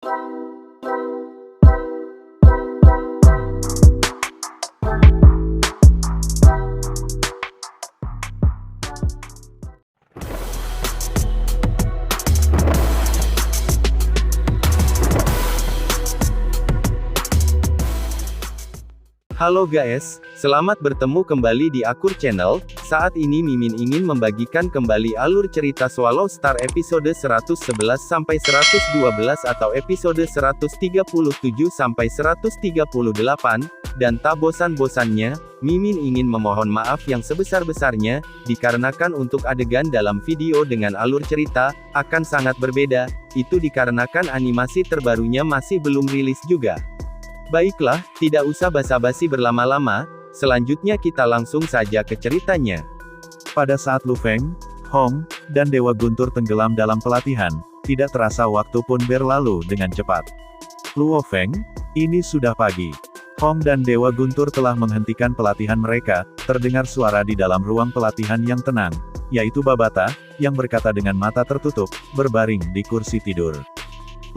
Halo guys, selamat bertemu kembali di Akur Channel. Saat ini Mimin ingin membagikan kembali alur cerita Swallow Star episode 111 sampai 112 atau episode 137 sampai 138, dan tak bosan-bosannya, Mimin ingin memohon maaf yang sebesar-besarnya, dikarenakan untuk adegan dalam video dengan alur cerita, akan sangat berbeda, itu dikarenakan animasi terbarunya masih belum rilis juga. Baiklah, tidak usah basa-basi berlama-lama, selanjutnya kita langsung saja ke ceritanya. Pada saat Lu Feng, Hong, dan Dewa Guntur tenggelam dalam pelatihan, tidak terasa waktu pun berlalu dengan cepat. Luo Feng, ini sudah pagi. Hong dan Dewa Guntur telah menghentikan pelatihan mereka, terdengar suara di dalam ruang pelatihan yang tenang, yaitu Babata, yang berkata dengan mata tertutup, berbaring di kursi tidur.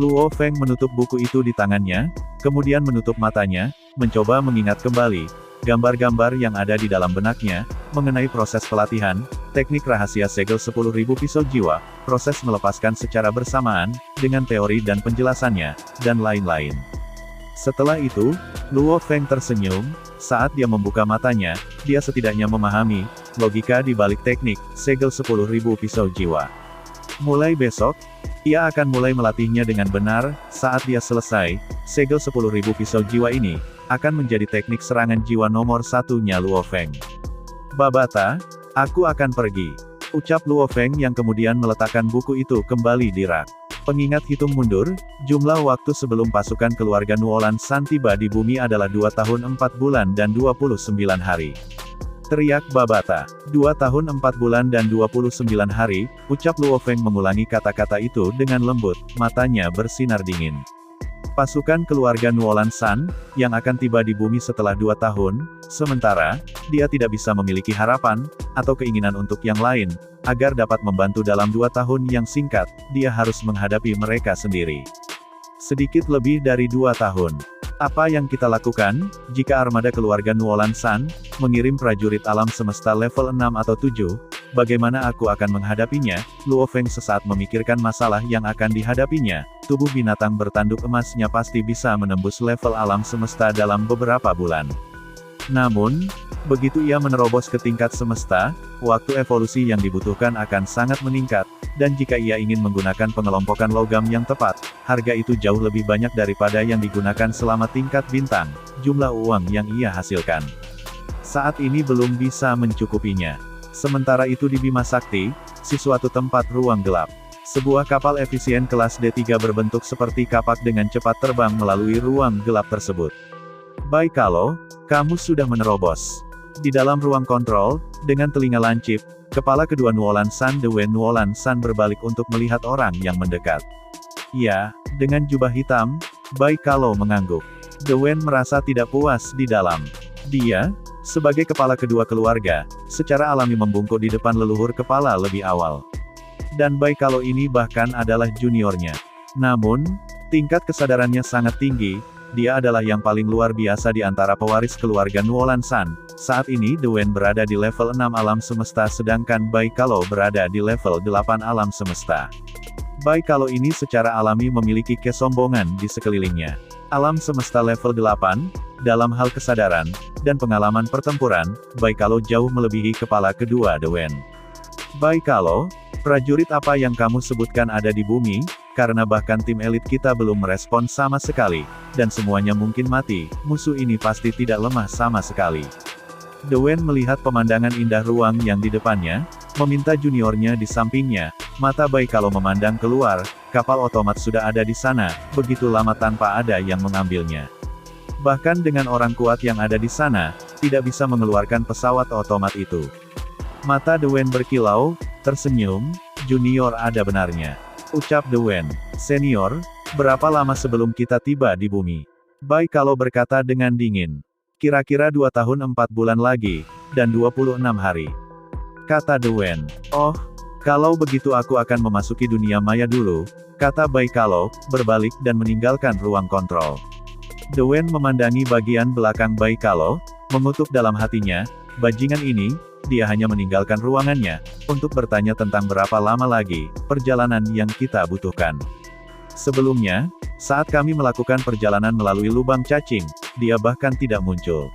Luo Feng menutup buku itu di tangannya, kemudian menutup matanya, mencoba mengingat kembali gambar-gambar yang ada di dalam benaknya, mengenai proses pelatihan, teknik rahasia segel 10.000 pisau jiwa, proses melepaskan secara bersamaan, dengan teori dan penjelasannya, dan lain-lain. Setelah itu, Luo Feng tersenyum, saat dia membuka matanya, dia setidaknya memahami logika di balik teknik segel 10.000 pisau jiwa. Mulai besok, ia akan mulai melatihnya dengan benar. Saat dia selesai, segel 10.000 pisau jiwa ini akan menjadi teknik serangan jiwa nomor satunya Luo Feng. Babata, aku akan pergi, ucap Luo Feng yang kemudian meletakkan buku itu kembali di rak. Pengingat hitung mundur, jumlah waktu sebelum pasukan keluarga Nuolan San tiba di bumi adalah 2 tahun 4 bulan dan 29 hari. Teriak Babata. 2 tahun 4 bulan dan 29 hari, ucap Luo Feng mengulangi kata-kata itu dengan lembut, matanya bersinar dingin. Pasukan keluarga Nuolan San, yang akan tiba di bumi setelah 2 tahun, sementara, dia tidak bisa memiliki harapan, atau keinginan untuk yang lain, agar dapat membantu dalam 2 tahun yang singkat, dia harus menghadapi mereka sendiri. Sedikit lebih dari 2 tahun. Apa yang kita lakukan, jika armada keluarga Nuolan San, mengirim prajurit alam semesta level 6 atau 7, bagaimana aku akan menghadapinya? Luo Feng sesaat memikirkan masalah yang akan dihadapinya, tubuh binatang bertanduk emasnya pasti bisa menembus level alam semesta dalam beberapa bulan. Namun, begitu ia menerobos ke tingkat semesta, waktu evolusi yang dibutuhkan akan sangat meningkat, dan jika ia ingin menggunakan pengelompokan logam yang tepat, harga itu jauh lebih banyak daripada yang digunakan selama tingkat bintang, jumlah uang yang ia hasilkan saat ini belum bisa mencukupinya. Sementara itu di Bima Sakti, si suatu tempat ruang gelap, sebuah kapal efisien kelas D3 berbentuk seperti kapak dengan cepat terbang melalui ruang gelap tersebut. Baikalo, kamu sudah menerobos. Di dalam ruang kontrol, dengan telinga lancip, kepala kedua Nuolan San Dewen Nuolan San berbalik untuk melihat orang yang mendekat. Ya, dengan jubah hitam, Baikalo mengangguk. Dewen merasa tidak puas di dalam. Dia, sebagai kepala kedua keluarga, secara alami membungkuk di depan leluhur kepala lebih awal. Dan Baikalo ini bahkan adalah juniornya. Namun, tingkat kesadarannya sangat tinggi. Dia adalah yang paling luar biasa di antara pewaris keluarga Nuolan San. Saat ini Dewen berada di level 6 alam semesta sedangkan Baikalo berada di level 8 alam semesta. Baikalo ini secara alami memiliki kesombongan di sekelilingnya. Alam semesta level 8, dalam hal kesadaran, dan pengalaman pertempuran, Baikalo jauh melebihi kepala kedua Dewen. Baikalo, prajurit apa yang kamu sebutkan ada di bumi? Karena bahkan tim elit kita belum merespon sama sekali, dan semuanya mungkin mati, musuh ini pasti tidak lemah sama sekali. Dewen melihat pemandangan indah ruang yang di depannya, meminta juniornya di sampingnya, mata Baikalo memandang keluar, kapal otomat sudah ada di sana, begitu lama tanpa ada yang mengambilnya. Bahkan dengan orang kuat yang ada di sana, tidak bisa mengeluarkan pesawat otomat itu. Mata Dewen berkilau, tersenyum, junior ada benarnya. Ucap Dewen. Senior, berapa lama sebelum kita tiba di bumi? Baikalo berkata dengan dingin. Kira-kira 2 tahun 4 bulan lagi, dan 26 hari. Kata Dewen. Oh, Kalau begitu aku akan memasuki dunia maya dulu, kata Bai Kalau, berbalik dan meninggalkan ruang kontrol. Dewen memandangi bagian belakang Bai Kalau, mengutuk dalam hatinya, bajingan ini, dia hanya meninggalkan ruangannya, untuk bertanya tentang berapa lama lagi, perjalanan yang kita butuhkan. Sebelumnya, saat kami melakukan perjalanan melalui lubang cacing, dia bahkan tidak muncul.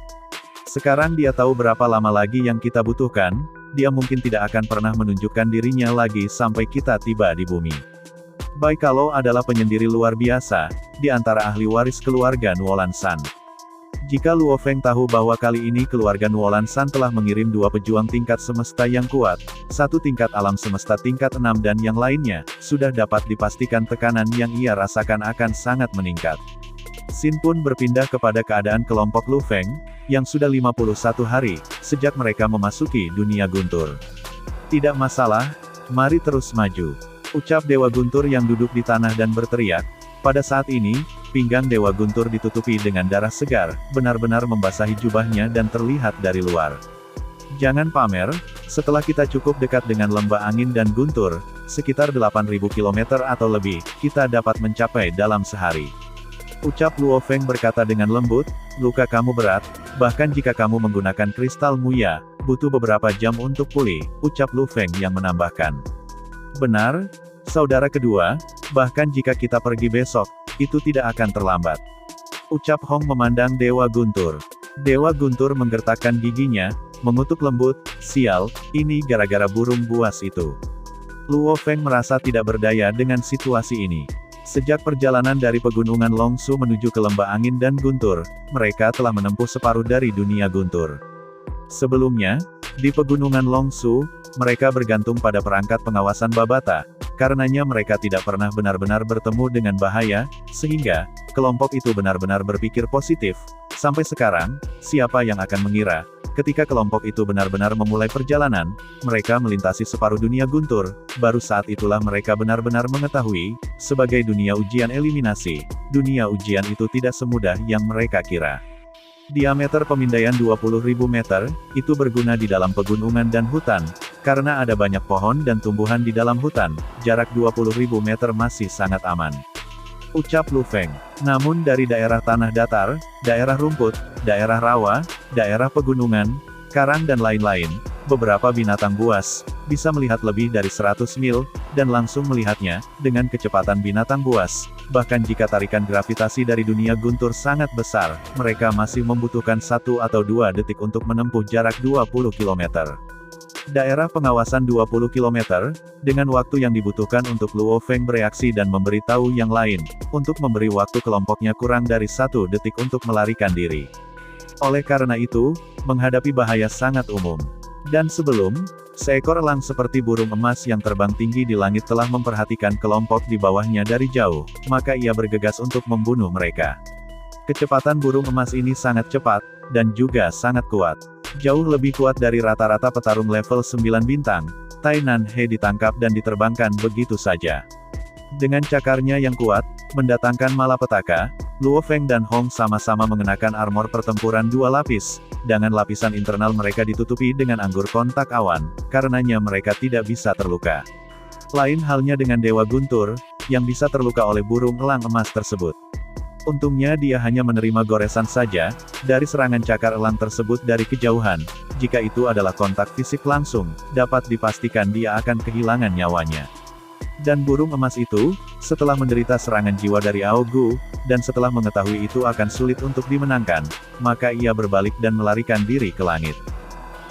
Sekarang dia tahu berapa lama lagi yang kita butuhkan, dia mungkin tidak akan pernah menunjukkan dirinya lagi sampai kita tiba di bumi. Bai Kalau adalah penyendiri luar biasa, di antara ahli waris keluarga Nuolan San. Jika Luo Feng tahu bahwa kali ini keluarga Nuolan San telah mengirim 2 pejuang tingkat semesta yang kuat, 1 tingkat alam semesta tingkat 6 dan yang lainnya, sudah dapat dipastikan tekanan yang ia rasakan akan sangat meningkat. Xin pun berpindah kepada keadaan kelompok Lu Feng, yang sudah 51 hari, sejak mereka memasuki dunia guntur. Tidak masalah, mari terus maju. Ucap Dewa Guntur yang duduk di tanah dan berteriak. Pada saat ini, pinggang Dewa Guntur ditutupi dengan darah segar, benar-benar membasahi jubahnya dan terlihat dari luar. Jangan pamer, setelah kita cukup dekat dengan lembah angin dan guntur, sekitar 8.000 km atau lebih, kita dapat mencapai dalam sehari. Ucap Luo Feng berkata dengan lembut, luka kamu berat, bahkan jika kamu menggunakan kristal muya, butuh beberapa jam untuk pulih, ucap Lu Feng yang menambahkan. Benar, saudara kedua, bahkan jika kita pergi besok, itu tidak akan terlambat. Ucap Hong memandang Dewa Guntur. Dewa Guntur menggertakkan giginya, mengutuk lembut, sial, ini gara-gara burung buas itu. Luo Feng merasa tidak berdaya dengan situasi ini. Sejak perjalanan dari pegunungan Longsu menuju ke lembah angin dan guntur, mereka telah menempuh separuh dari dunia guntur. Sebelumnya, di pegunungan Longsu, mereka bergantung pada perangkat pengawasan Babata, karenanya mereka tidak pernah benar-benar bertemu dengan bahaya, sehingga, kelompok itu benar-benar berpikir positif. Sampai sekarang, siapa yang akan mengira, ketika kelompok itu benar-benar memulai perjalanan, mereka melintasi separuh dunia guntur, baru saat itulah mereka benar-benar mengetahui, sebagai dunia ujian eliminasi, dunia ujian itu tidak semudah yang mereka kira. Diameter pemindaian 20.000 meter, itu berguna di dalam pegunungan dan hutan, karena ada banyak pohon dan tumbuhan di dalam hutan, jarak 20.000 meter masih sangat aman. Ucap Lu Feng. Namun dari daerah tanah datar, daerah rumput, daerah rawa, daerah pegunungan, karang dan lain-lain, beberapa binatang buas, bisa melihat lebih dari 100 mil, dan langsung melihatnya, dengan kecepatan binatang buas. Bahkan jika tarikan gravitasi dari dunia guntur sangat besar, mereka masih membutuhkan 1 atau 2 detik untuk menempuh jarak 20 km. Daerah pengawasan 20 km, dengan waktu yang dibutuhkan untuk Luo Feng bereaksi dan memberitahu yang lain, untuk memberi waktu kelompoknya kurang dari 1 detik untuk melarikan diri. Oleh karena itu, menghadapi bahaya sangat umum. Dan sebelum, seekor elang seperti burung emas yang terbang tinggi di langit telah memperhatikan kelompok di bawahnya dari jauh, maka ia bergegas untuk membunuh mereka. Kecepatan burung emas ini sangat cepat, dan juga sangat kuat. Jauh lebih kuat dari rata-rata petarung level 9 bintang, Tai Nan He ditangkap dan diterbangkan begitu saja. Dengan cakarnya yang kuat, mendatangkan malapetaka, Luo Feng dan Hong sama-sama mengenakan armor pertempuran 2 lapis, dengan lapisan internal mereka ditutupi dengan anggur kontak awan, karenanya mereka tidak bisa terluka. Lain halnya dengan Dewa Guntur, yang bisa terluka oleh burung elang emas tersebut. Untungnya dia hanya menerima goresan saja, dari serangan cakar elang tersebut dari kejauhan. Jika itu adalah kontak fisik langsung, dapat dipastikan dia akan kehilangan nyawanya. Dan burung emas itu, setelah menderita serangan jiwa dari Ao Gu, dan setelah mengetahui itu akan sulit untuk dimenangkan, maka ia berbalik dan melarikan diri ke langit.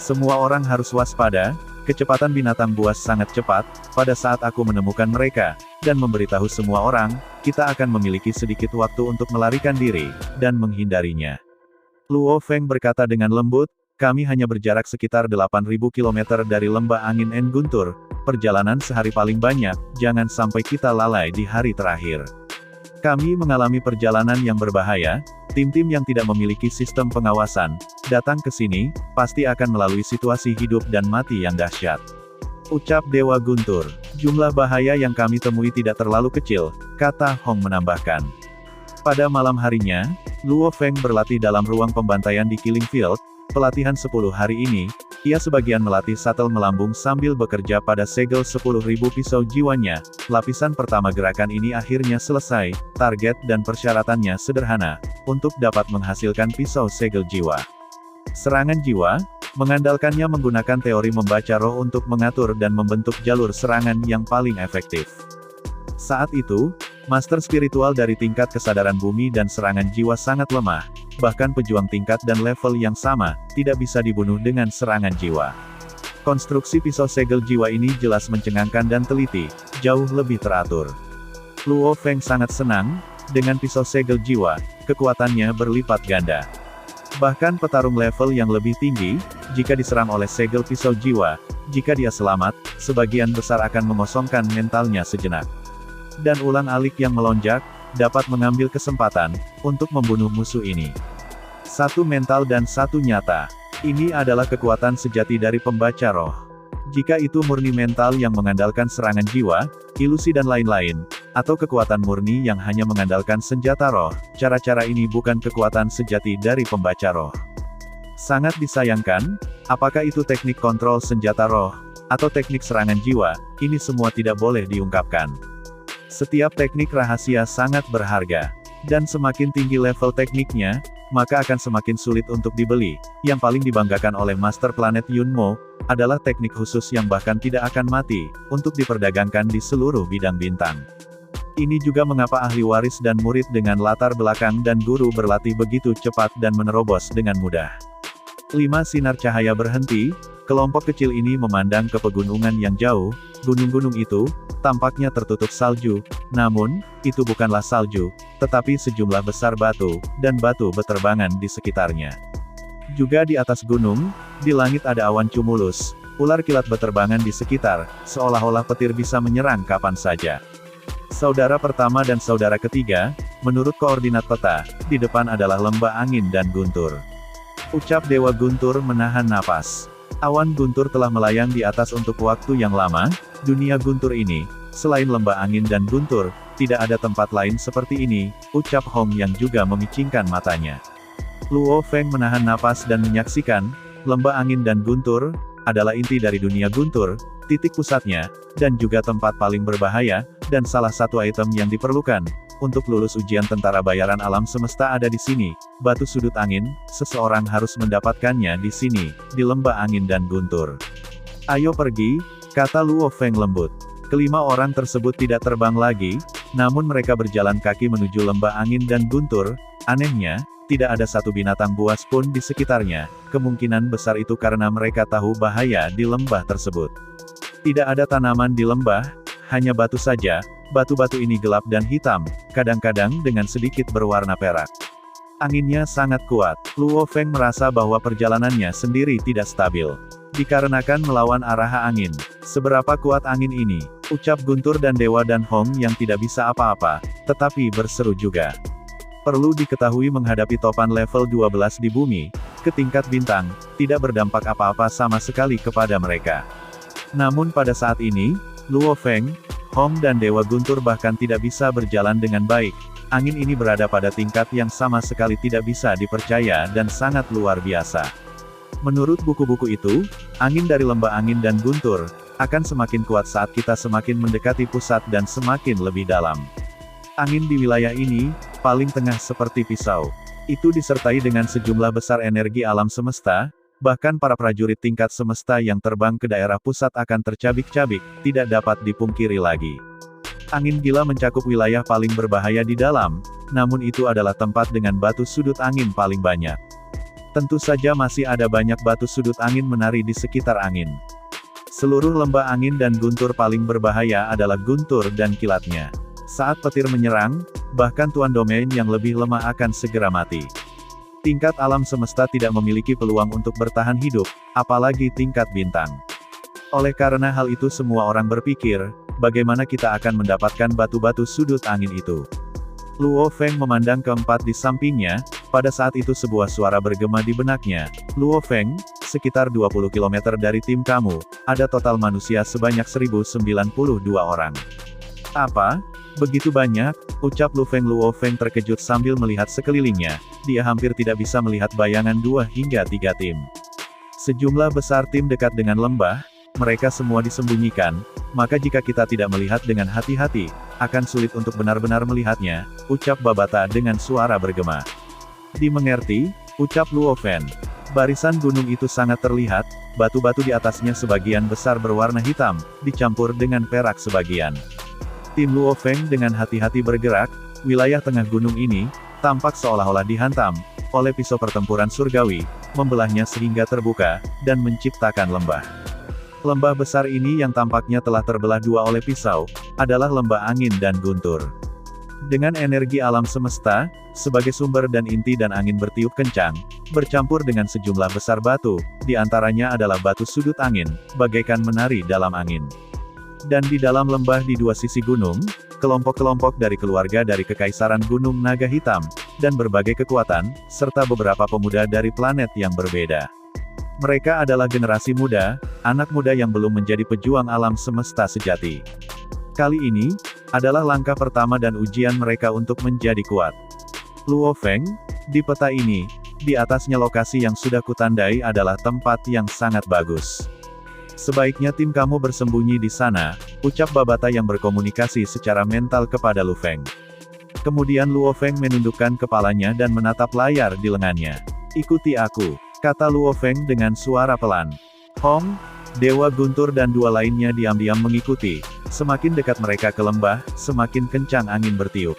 Semua orang harus waspada, kecepatan binatang buas sangat cepat, pada saat aku menemukan mereka, dan memberitahu semua orang, kita akan memiliki sedikit waktu untuk melarikan diri, dan menghindarinya. Luo Feng berkata dengan lembut, kami hanya berjarak sekitar 8.000 km dari lembah angin En Guntur, perjalanan sehari paling banyak, jangan sampai kita lalai di hari terakhir. Kami mengalami perjalanan yang berbahaya, tim-tim yang tidak memiliki sistem pengawasan, datang ke sini, pasti akan melalui situasi hidup dan mati yang dahsyat. Ucap Dewa Guntur. Jumlah bahaya yang kami temui tidak terlalu kecil, kata Hong menambahkan. Pada malam harinya, Luo Feng berlatih dalam ruang pembantaian di Killing Field, pelatihan 10 hari ini, Ia sebagian melatih shuttle melambung sambil bekerja pada segel 10.000 pisau jiwanya. Lapisan pertama gerakan ini akhirnya selesai, target dan persyaratannya sederhana, untuk dapat menghasilkan pisau segel jiwa. Serangan jiwa, mengandalkannya menggunakan teori membaca roh untuk mengatur dan membentuk jalur serangan yang paling efektif. Saat itu, master spiritual dari tingkat kesadaran bumi dan serangan jiwa sangat lemah, bahkan pejuang tingkat dan level yang sama, tidak bisa dibunuh dengan serangan jiwa. Konstruksi pisau segel jiwa ini jelas mencengangkan dan teliti, jauh lebih teratur. Luo Feng sangat senang, dengan pisau segel jiwa, kekuatannya berlipat ganda. Bahkan petarung level yang lebih tinggi, jika diserang oleh segel pisau jiwa, jika dia selamat, sebagian besar akan mengosongkan mentalnya sejenak. Dan ulang-alik yang melonjak, dapat mengambil kesempatan, untuk membunuh musuh ini. Satu mental dan satu nyata. Ini adalah kekuatan sejati dari pembaca roh. Jika itu murni mental yang mengandalkan serangan jiwa, ilusi dan lain-lain, atau kekuatan murni yang hanya mengandalkan senjata roh, cara-cara ini bukan kekuatan sejati dari pembaca roh. Sangat disayangkan, apakah itu teknik kontrol senjata roh, atau teknik serangan jiwa, ini semua tidak boleh diungkapkan. Setiap teknik rahasia sangat berharga, dan semakin tinggi level tekniknya, maka akan semakin sulit untuk dibeli. Yang paling dibanggakan oleh Master Planet Yunmo, adalah teknik khusus yang bahkan tidak akan mati, untuk diperdagangkan di seluruh bidang bintang. Ini juga mengapa ahli waris dan murid dengan latar belakang dan guru berlatih begitu cepat dan menerobos dengan mudah. 5 sinar cahaya berhenti, kelompok kecil ini memandang ke pegunungan yang jauh. Gunung-gunung itu, tampaknya tertutup salju, namun, itu bukanlah salju, tetapi sejumlah besar batu, dan batu beterbangan di sekitarnya. Juga di atas gunung, di langit ada awan cumulus, ular kilat beterbangan di sekitar, seolah-olah petir bisa menyerang kapan saja. Saudara pertama dan saudara ketiga, menurut koordinat peta, di depan adalah lembah angin dan guntur. Ucap Dewa Guntur menahan napas. Awan guntur telah melayang di atas untuk waktu yang lama. Dunia guntur ini, selain lembah angin dan guntur, tidak ada tempat lain seperti ini, ucap Hong yang juga memicingkan matanya. Luo Feng menahan napas dan menyaksikan, lembah angin dan guntur, adalah inti dari dunia guntur, titik pusatnya, dan juga tempat paling berbahaya, dan salah satu item yang diperlukan, untuk lulus ujian tentara bayaran alam semesta ada di sini, batu sudut angin, seseorang harus mendapatkannya di sini, di lembah angin dan guntur. Ayo pergi, kata Luo Feng lembut. Kelima orang tersebut tidak terbang lagi, namun mereka berjalan kaki menuju lembah angin dan guntur. Anehnya, tidak ada satu binatang buas pun di sekitarnya, kemungkinan besar itu karena mereka tahu bahaya di lembah tersebut. Tidak ada tanaman di lembah, hanya batu saja. Batu-batu ini gelap dan hitam, kadang-kadang dengan sedikit berwarna perak. Anginnya sangat kuat. Luo Feng merasa bahwa perjalanannya sendiri tidak stabil. Dikarenakan melawan arah angin. Seberapa kuat angin ini? Ucap Guntur dan Dewa dan Hong yang tidak bisa apa-apa, tetapi berseru juga. Perlu diketahui menghadapi topan level 12 di bumi, ke tingkat bintang, tidak berdampak apa-apa sama sekali kepada mereka. Namun pada saat ini, Luo Feng, Hong dan Dewa Guntur bahkan tidak bisa berjalan dengan baik. Angin ini berada pada tingkat yang sama sekali tidak bisa dipercaya dan sangat luar biasa. Menurut buku-buku itu, angin dari lembah angin dan guntur, akan semakin kuat saat kita semakin mendekati pusat dan semakin lebih dalam. Angin di wilayah ini, paling tengah seperti pisau. Itu disertai dengan sejumlah besar energi alam semesta, bahkan para prajurit tingkat semesta yang terbang ke daerah pusat akan tercabik-cabik, tidak dapat dipungkiri lagi. Angin gila mencakup wilayah paling berbahaya di dalam, namun itu adalah tempat dengan batu sudut angin paling banyak. Tentu saja masih ada banyak batu sudut angin menari di sekitar angin. Seluruh lembah angin dan guntur paling berbahaya adalah guntur dan kilatnya. Saat petir menyerang, bahkan tuan domain yang lebih lemah akan segera mati. Tingkat alam semesta tidak memiliki peluang untuk bertahan hidup, apalagi tingkat bintang. Oleh karena hal itu semua orang berpikir, bagaimana kita akan mendapatkan batu-batu sudut angin itu. Luo Feng memandang keempat di sampingnya, pada saat itu sebuah suara bergema di benaknya. Luo Feng, sekitar 20 km dari tim kamu, ada total manusia sebanyak 1092 orang. Apa? Begitu banyak, ucap Luo Feng terkejut sambil melihat sekelilingnya, dia hampir tidak bisa melihat bayangan 2 hingga 3 tim. Sejumlah besar tim dekat dengan lembah, mereka semua disembunyikan, maka jika kita tidak melihat dengan hati-hati, akan sulit untuk benar-benar melihatnya, ucap Babata dengan suara bergema. Dimengerti, ucap Luo Feng. Barisan gunung itu sangat terlihat, batu-batu di atasnya sebagian besar berwarna hitam, dicampur dengan perak sebagian. Tim Luo Feng dengan hati-hati bergerak, wilayah tengah gunung ini, tampak seolah-olah dihantam oleh pisau pertempuran surgawi, membelahnya sehingga terbuka, dan menciptakan lembah. Lembah besar ini yang tampaknya telah terbelah dua oleh pisau, adalah lembah angin dan guntur. Dengan energi alam semesta, sebagai sumber dan inti dan angin bertiup kencang, bercampur dengan sejumlah besar batu, di antaranya adalah batu sudut angin, bagaikan menari dalam angin. Dan di dalam lembah di dua sisi gunung, kelompok-kelompok dari keluarga dari Kekaisaran Gunung Naga Hitam, dan berbagai kekuatan, serta beberapa pemuda dari planet yang berbeda. Mereka adalah generasi muda, anak muda yang belum menjadi pejuang alam semesta sejati. Kali ini, adalah langkah pertama dan ujian mereka untuk menjadi kuat. Luo Feng, di peta ini, di atasnya lokasi yang sudah kutandai adalah tempat yang sangat bagus. Sebaiknya tim kamu bersembunyi di sana, ucap Babata yang berkomunikasi secara mental kepada Lu Feng. Kemudian Luo Feng menundukkan kepalanya dan menatap layar di lengannya. Ikuti aku, kata Luo Feng dengan suara pelan. Hong, Dewa Guntur dan dua lainnya diam-diam mengikuti. Semakin dekat mereka ke lembah, semakin kencang angin bertiup.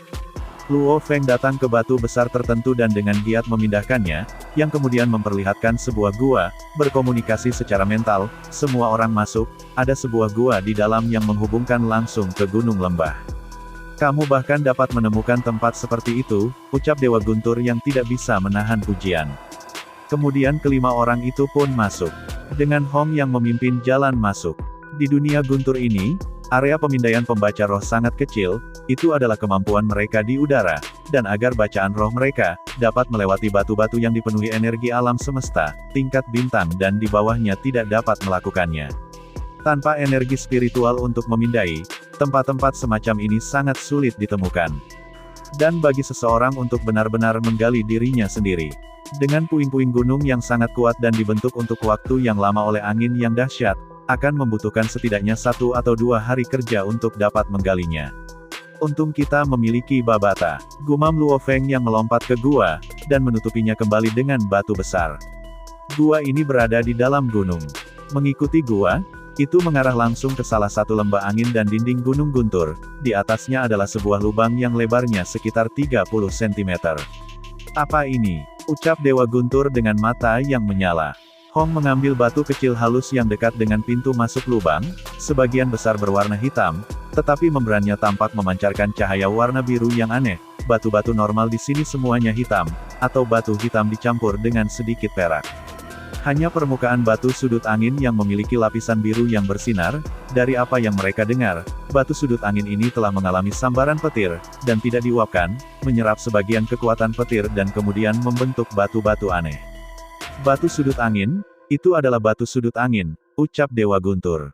Luo Feng datang ke batu besar tertentu dan dengan giat memindahkannya, yang kemudian memperlihatkan sebuah gua, berkomunikasi secara mental, semua orang masuk, ada sebuah gua di dalam yang menghubungkan langsung ke gunung lembah. Kamu bahkan dapat menemukan tempat seperti itu, ucap Dewa Guntur yang tidak bisa menahan pujian. Kemudian kelima orang itu pun masuk. Dengan Hong yang memimpin jalan masuk. Di dunia guntur ini, area pemindaian pembaca roh sangat kecil, itu adalah kemampuan mereka di udara, dan agar bacaan roh mereka, dapat melewati batu-batu yang dipenuhi energi alam semesta, tingkat bintang dan di bawahnya tidak dapat melakukannya. Tanpa energi spiritual untuk memindai, tempat-tempat semacam ini sangat sulit ditemukan. Dan bagi seseorang untuk benar-benar menggali dirinya sendiri. Dengan puing-puing gunung yang sangat kuat dan dibentuk untuk waktu yang lama oleh angin yang dahsyat, akan membutuhkan setidaknya 1 atau 2 hari kerja untuk dapat menggalinya. Untung kita memiliki Babata, gumam Luo Feng yang melompat ke gua, dan menutupinya kembali dengan batu besar. Gua ini berada di dalam gunung. Mengikuti gua, itu mengarah langsung ke salah satu lembah angin dan dinding gunung guntur, di atasnya adalah sebuah lubang yang lebarnya sekitar 30 cm. Apa ini? Ucap Dewa Guntur dengan mata yang menyala. Hong mengambil batu kecil halus yang dekat dengan pintu masuk lubang, sebagian besar berwarna hitam, tetapi membrannya tampak memancarkan cahaya warna biru yang aneh. Batu-batu normal di sini semuanya hitam, atau batu hitam dicampur dengan sedikit perak. Hanya permukaan batu sudut angin yang memiliki lapisan biru yang bersinar. Dari apa yang mereka dengar, batu sudut angin ini telah mengalami sambaran petir, dan tidak diuapkan, menyerap sebagian kekuatan petir dan kemudian membentuk batu-batu aneh. Batu sudut angin, itu adalah batu sudut angin, ucap Dewa Guntur.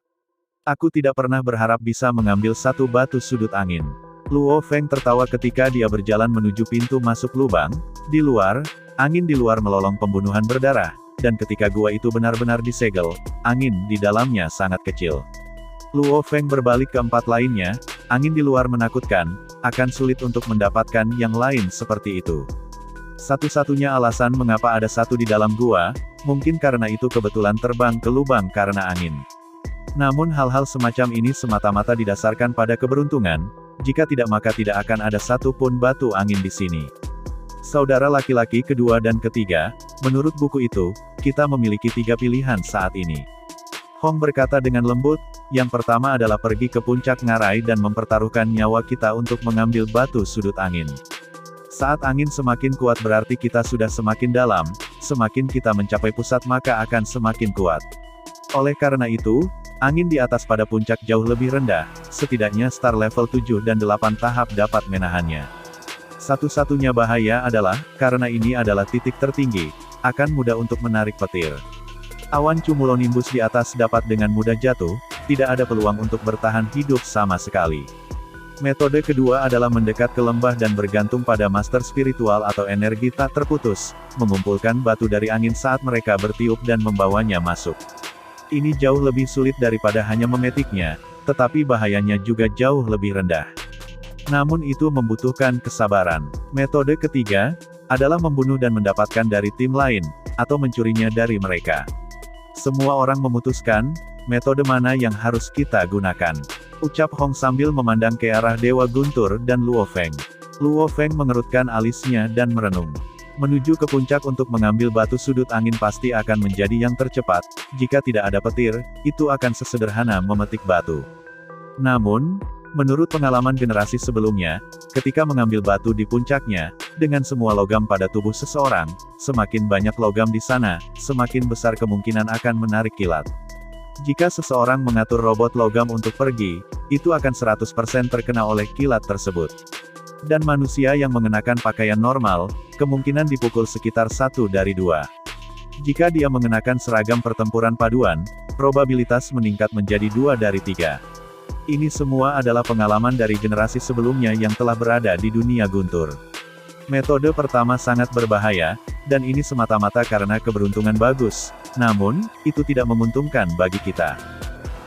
Aku tidak pernah berharap bisa mengambil satu batu sudut angin. Luo Feng tertawa ketika dia berjalan menuju pintu masuk lubang. Di luar, angin di luar melolong pembunuhan berdarah, dan ketika gua itu benar-benar disegel, angin di dalamnya sangat kecil. Luo Feng berbalik ke 4 lainnya, angin di luar menakutkan, akan sulit untuk mendapatkan yang lain seperti itu. Satu-satunya alasan mengapa ada satu di dalam gua, mungkin karena itu kebetulan terbang ke lubang karena angin. Namun hal-hal semacam ini semata-mata didasarkan pada keberuntungan, jika tidak maka tidak akan ada satu pun batu angin di sini. Saudara laki-laki kedua dan ketiga, menurut buku itu, kita memiliki 3 pilihan saat ini. Hong berkata dengan lembut, yang pertama adalah pergi ke puncak ngarai dan mempertaruhkan nyawa kita untuk mengambil batu sudut angin. Saat angin semakin kuat berarti kita sudah semakin dalam, semakin kita mencapai pusat maka akan semakin kuat. Oleh karena itu, angin di atas pada puncak jauh lebih rendah, setidaknya star level 7 dan 8 tahap dapat menahannya. Satu-satunya bahaya adalah, karena ini adalah titik tertinggi, akan mudah untuk menarik petir. Awan cumulonimbus di atas dapat dengan mudah jatuh, tidak ada peluang untuk bertahan hidup sama sekali. Metode kedua adalah mendekat ke lembah dan bergantung pada master spiritual atau energi tak terputus, mengumpulkan batu dari angin saat mereka bertiup dan membawanya masuk. Ini jauh lebih sulit daripada hanya memetiknya, tetapi bahayanya juga jauh lebih rendah. Namun itu membutuhkan kesabaran. Metode ketiga adalah membunuh dan mendapatkan dari tim lain, atau mencurinya dari mereka. Semua orang memutuskan metode mana yang harus kita gunakan. Ucap Hong sambil memandang ke arah Dewa Guntur dan Luo Feng. Luo Feng mengerutkan alisnya dan merenung. Menuju ke puncak untuk mengambil batu sudut angin pasti akan menjadi yang tercepat. Jika tidak ada petir, itu akan sesederhana memetik batu. Namun, menurut pengalaman generasi sebelumnya, ketika mengambil batu di puncaknya, dengan semua logam pada tubuh seseorang, semakin banyak logam di sana, semakin besar kemungkinan akan menarik kilat. Jika seseorang mengatur robot logam untuk pergi, itu akan 100% terkena oleh kilat tersebut. Dan manusia yang mengenakan pakaian normal, kemungkinan dipukul sekitar 1 dari 2. Jika dia mengenakan seragam pertempuran paduan, probabilitas meningkat menjadi 2 dari 3. Ini semua adalah pengalaman dari generasi sebelumnya yang telah berada di dunia guntur. Metode pertama sangat berbahaya, dan ini semata-mata karena keberuntungan bagus, namun, itu tidak menguntungkan bagi kita.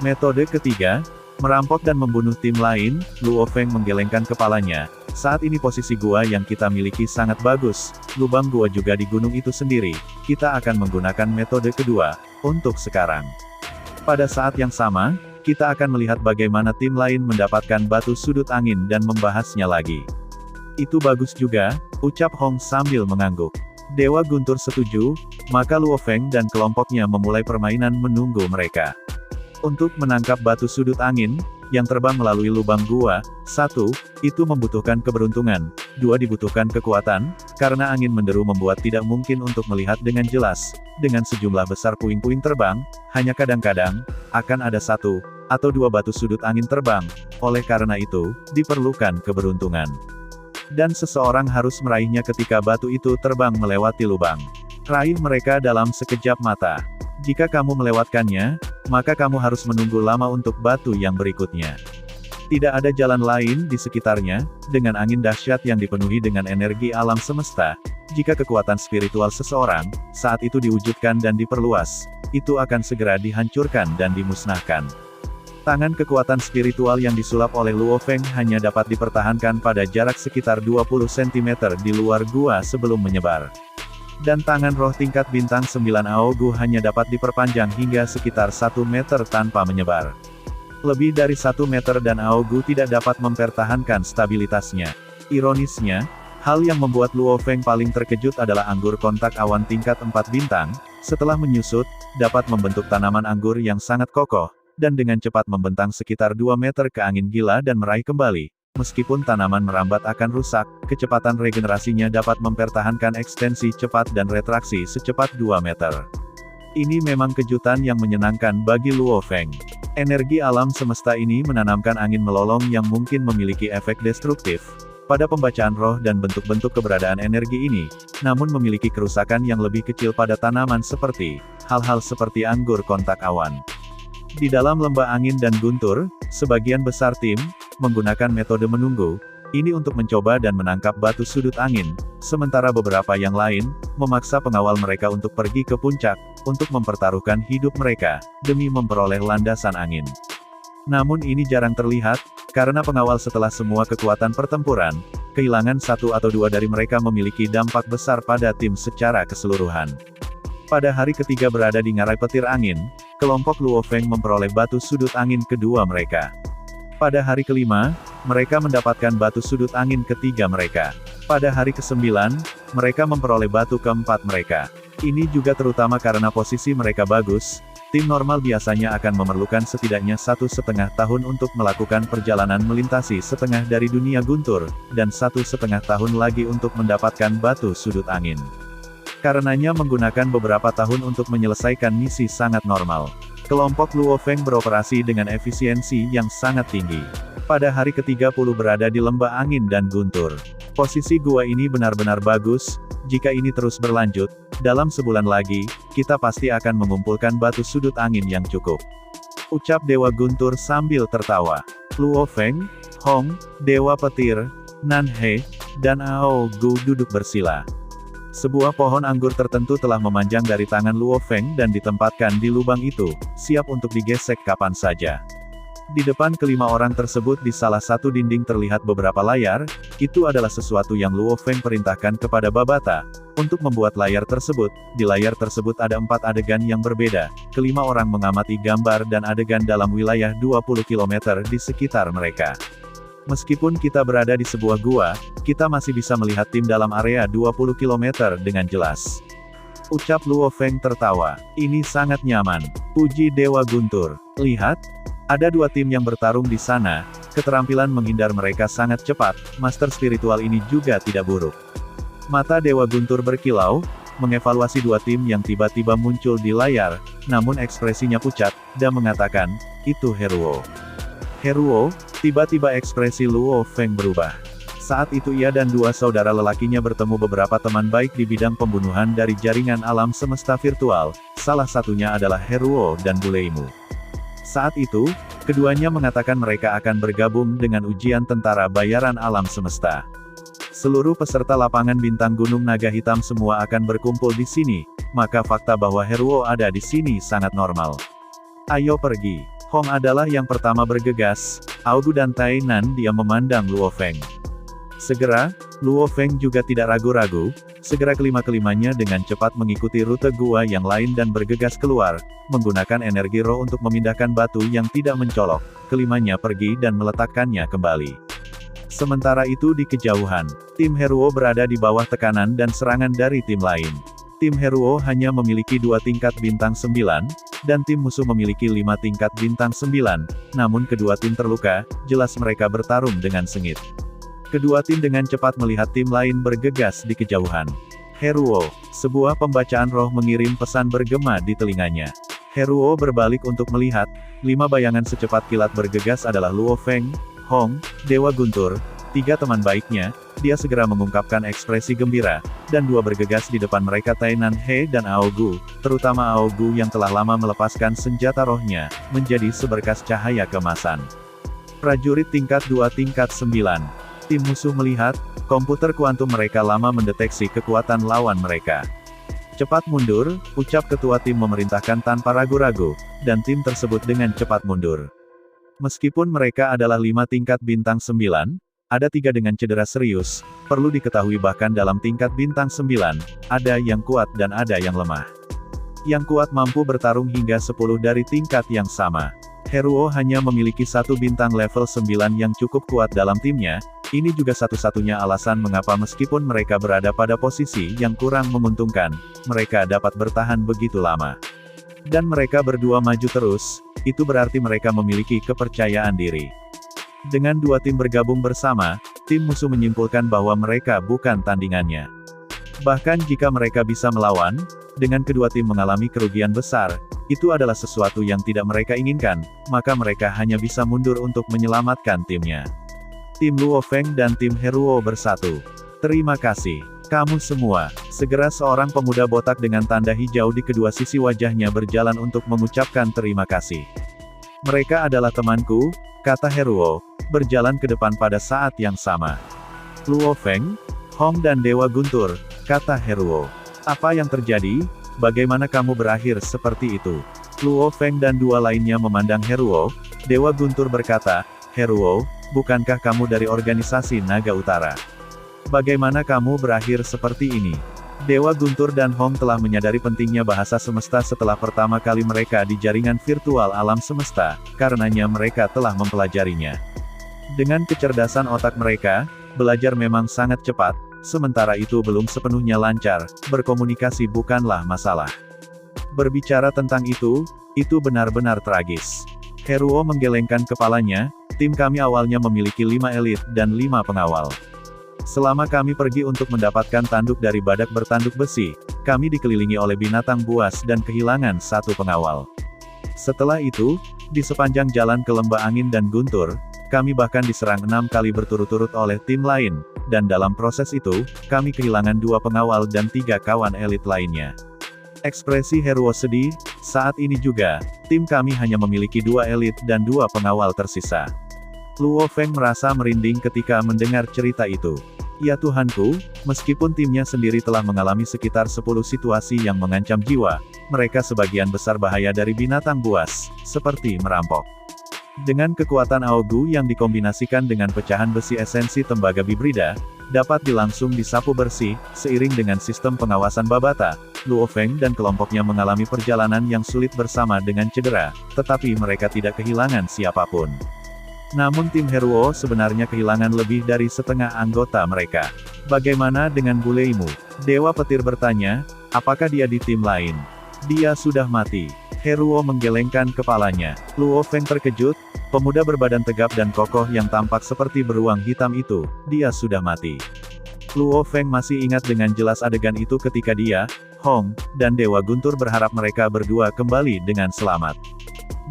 Metode ketiga, merampok dan membunuh tim lain. Luo Feng menggelengkan kepalanya. Saat ini posisi gua yang kita miliki sangat bagus, lubang gua juga di gunung itu sendiri, kita akan menggunakan metode kedua, untuk sekarang. Pada saat yang sama, kita akan melihat bagaimana tim lain mendapatkan batu sudut angin dan membahasnya lagi. Itu bagus juga, ucap Hong sambil mengangguk. Dewa Guntur setuju, maka Luo Feng dan kelompoknya memulai permainan menunggu mereka. Untuk menangkap batu sudut angin, yang terbang melalui lubang gua, 1, itu membutuhkan keberuntungan, 2 dibutuhkan kekuatan, karena angin menderu membuat tidak mungkin untuk melihat dengan jelas, dengan sejumlah besar puing-puing terbang, hanya kadang-kadang, akan ada 1, atau 2 batu sudut angin terbang, oleh karena itu, diperlukan keberuntungan. Dan seseorang harus meraihnya ketika batu itu terbang melewati lubang. Raih mereka dalam sekejap mata. Jika kamu melewatkannya, maka kamu harus menunggu lama untuk batu yang berikutnya. Tidak ada jalan lain di sekitarnya, dengan angin dahsyat yang dipenuhi dengan energi alam semesta. Jika kekuatan spiritual seseorang, saat itu diwujudkan dan diperluas, itu akan segera dihancurkan dan dimusnahkan. Tangan kekuatan spiritual yang disulap oleh Luo Feng hanya dapat dipertahankan pada jarak sekitar 20 cm di luar gua sebelum menyebar. Dan tangan roh tingkat bintang 9 Aogu hanya dapat diperpanjang hingga sekitar 1 meter tanpa menyebar. Lebih dari 1 meter dan Aogu tidak dapat mempertahankan stabilitasnya. Ironisnya, hal yang membuat Luo Feng paling terkejut adalah anggur kontak awan tingkat 4 bintang, setelah menyusut, dapat membentuk tanaman anggur yang sangat kokoh, dan dengan cepat membentang sekitar 2 meter ke angin gila dan meraih kembali. Meskipun tanaman merambat akan rusak, kecepatan regenerasinya dapat mempertahankan ekstensi cepat dan retraksi secepat 2 meter. Ini memang kejutan yang menyenangkan bagi Luo Feng. Energi alam semesta ini menanamkan angin melolong yang mungkin memiliki efek destruktif pada pembacaan roh dan bentuk-bentuk keberadaan energi ini, namun memiliki kerusakan yang lebih kecil pada tanaman seperti hal-hal seperti anggur kontak awan. Di dalam lembah angin dan guntur, sebagian besar tim menggunakan metode menunggu ini untuk mencoba dan menangkap batu sudut angin, sementara beberapa yang lain memaksa pengawal mereka untuk pergi ke puncak untuk mempertaruhkan hidup mereka demi memperoleh landasan angin. Namun ini jarang terlihat, karena pengawal setelah semua kekuatan pertempuran, kehilangan 1 atau 2 dari mereka memiliki dampak besar pada tim secara keseluruhan. Pada hari ketiga berada di ngarai petir angin, kelompok Luo Feng memperoleh batu sudut angin kedua mereka. Pada hari kelima, mereka mendapatkan batu sudut angin ketiga mereka. Pada hari ke-9, mereka memperoleh batu keempat mereka. Ini juga terutama karena posisi mereka bagus. Tim normal biasanya akan memerlukan setidaknya 1,5 tahun untuk melakukan perjalanan melintasi setengah dari dunia guntur, dan 1,5 tahun lagi untuk mendapatkan batu sudut angin. Karenanya menggunakan beberapa tahun untuk menyelesaikan misi sangat normal. Kelompok Luo Feng beroperasi dengan efisiensi yang sangat tinggi. Pada hari ke-30 berada di lembah angin dan guntur. Posisi gua ini benar-benar bagus. Jika ini terus berlanjut, dalam sebulan lagi, kita pasti akan mengumpulkan batu sudut angin yang cukup. Ucap Dewa Guntur sambil tertawa. Luo Feng, Hong, Dewa Petir, Nan He, dan Ao Gu duduk bersila. Sebuah pohon anggur tertentu telah memanjang dari tangan Luo Feng dan ditempatkan di lubang itu, siap untuk digesek kapan saja. Di depan kelima orang tersebut di salah satu dinding terlihat beberapa layar, itu adalah sesuatu yang Luo Feng perintahkan kepada Babata, untuk membuat layar tersebut. Di layar tersebut ada 4 adegan yang berbeda, kelima orang mengamati gambar dan adegan dalam wilayah 20 km di sekitar mereka. Meskipun kita berada di sebuah gua, kita masih bisa melihat tim dalam area 20 km dengan jelas. Ucap Luo Feng tertawa. Ini sangat nyaman. Puji Dewa Guntur. Lihat, ada 2 tim yang bertarung di sana, keterampilan menghindar mereka sangat cepat, master spiritual ini juga tidak buruk. Mata Dewa Guntur berkilau, mengevaluasi 2 tim yang tiba-tiba muncul di layar, namun ekspresinya pucat, dan mengatakan, itu Heruo. Heruo, tiba-tiba ekspresi Luo Feng berubah. Saat itu ia dan 2 saudara lelakinya bertemu beberapa teman baik di bidang pembunuhan dari jaringan alam semesta virtual, salah satunya adalah Heruo dan Buleimu. Saat itu, keduanya mengatakan mereka akan bergabung dengan ujian tentara bayaran alam semesta. Seluruh peserta lapangan bintang Gunung Naga Hitam semua akan berkumpul di sini, maka fakta bahwa Heruo ada di sini sangat normal. Ayo pergi. Hong adalah yang pertama bergegas, Ao Gu dan Tai Nan diam memandang Luo Feng. Segera, Luo Feng juga tidak ragu-ragu, segera kelima-kelimanya dengan cepat mengikuti rute gua yang lain dan bergegas keluar, menggunakan energi roh untuk memindahkan batu yang tidak mencolok, kelimanya pergi dan meletakkannya kembali. Sementara itu di kejauhan, tim Heruo berada di bawah tekanan dan serangan dari tim lain. Tim Heruo hanya memiliki 2 tingkat bintang 9, dan tim musuh memiliki 5 tingkat bintang 9, namun kedua tim terluka, jelas mereka bertarung dengan sengit. Kedua tim dengan cepat melihat tim lain bergegas di kejauhan. Heruo, sebuah pembacaan roh mengirim pesan bergema di telinganya. Heruo berbalik untuk melihat, 5 bayangan secepat kilat bergegas adalah Luo Feng, Hong, Dewa Guntur, 3 teman baiknya. Dia segera mengungkapkan ekspresi gembira, dan 2 bergegas di depan mereka Tai Nan He dan Ao Gu, terutama Ao Gu yang telah lama melepaskan senjata rohnya, menjadi seberkas cahaya kemasan. Prajurit tingkat 2 tingkat 9. Tim musuh melihat, komputer kuantum mereka lama mendeteksi kekuatan lawan mereka. Cepat mundur, ucap ketua tim memerintahkan tanpa ragu-ragu, dan tim tersebut dengan cepat mundur. Meskipun mereka adalah 5 tingkat bintang 9, ada 3 dengan cedera serius, perlu diketahui bahkan dalam tingkat bintang 9, ada yang kuat dan ada yang lemah. Yang kuat mampu bertarung hingga 10 dari tingkat yang sama. Heruo hanya memiliki 1 bintang level 9 yang cukup kuat dalam timnya, ini juga satu-satunya alasan mengapa meskipun mereka berada pada posisi yang kurang menguntungkan, mereka dapat bertahan begitu lama. Dan mereka berdua maju terus, itu berarti mereka memiliki kepercayaan diri. Dengan 2 tim bergabung bersama, tim musuh menyimpulkan bahwa mereka bukan tandingannya. Bahkan jika mereka bisa melawan, dengan kedua tim mengalami kerugian besar, itu adalah sesuatu yang tidak mereka inginkan, maka mereka hanya bisa mundur untuk menyelamatkan timnya. Tim Luo Feng dan tim Heruo bersatu. Terima kasih. Kamu semua. Segera seorang pemuda botak dengan tanda hijau di kedua sisi wajahnya berjalan untuk mengucapkan terima kasih. Mereka adalah temanku, kata Heruo, berjalan ke depan pada saat yang sama. Luo Feng, Hong dan Dewa Guntur, kata Heruo. Apa yang terjadi? Bagaimana kamu berakhir seperti itu? Luo Feng dan 2 lainnya memandang Heruo. Dewa Guntur berkata, Heruo, bukankah kamu dari organisasi Naga Utara? Bagaimana kamu berakhir seperti ini? Dewa Guntur dan Hong telah menyadari pentingnya bahasa semesta setelah pertama kali mereka di jaringan virtual alam semesta, karenanya mereka telah mempelajarinya. Dengan kecerdasan otak mereka, belajar memang sangat cepat, sementara itu belum sepenuhnya lancar, berkomunikasi bukanlah masalah. Berbicara tentang itu benar-benar tragis. Heruo menggelengkan kepalanya, tim kami awalnya memiliki 5 elit dan 5 pengawal. Selama kami pergi untuk mendapatkan tanduk dari badak bertanduk besi, kami dikelilingi oleh binatang buas dan kehilangan 1 pengawal. Setelah itu, di sepanjang jalan ke Lembah Angin dan Guntur, kami bahkan diserang 6 kali berturut-turut oleh tim lain, dan dalam proses itu, kami kehilangan 2 pengawal dan 3 kawan elit lainnya. Ekspresi Heruo sedih, saat ini juga, tim kami hanya memiliki 2 elit dan 2 pengawal tersisa. Luo Feng merasa merinding ketika mendengar cerita itu. Ya Tuhanku, meskipun timnya sendiri telah mengalami sekitar 10 situasi yang mengancam jiwa, mereka sebagian besar bahaya dari binatang buas, seperti merampok. Dengan kekuatan Aogu yang dikombinasikan dengan pecahan besi esensi tembaga bibrida, dapat langsung disapu bersih, seiring dengan sistem pengawasan Babata, Luo Feng dan kelompoknya mengalami perjalanan yang sulit bersama dengan cedera, tetapi mereka tidak kehilangan siapapun. Namun tim Heruo sebenarnya kehilangan lebih dari setengah anggota mereka. Bagaimana dengan Buleimu? Dewa Petir bertanya, apakah dia di tim lain? Dia sudah mati. Heruo menggelengkan kepalanya. Luo Feng terkejut, pemuda berbadan tegap dan kokoh yang tampak seperti beruang hitam itu, dia sudah mati. Luo Feng masih ingat dengan jelas adegan itu ketika dia, Hong, dan Dewa Guntur berharap mereka berdua kembali dengan selamat.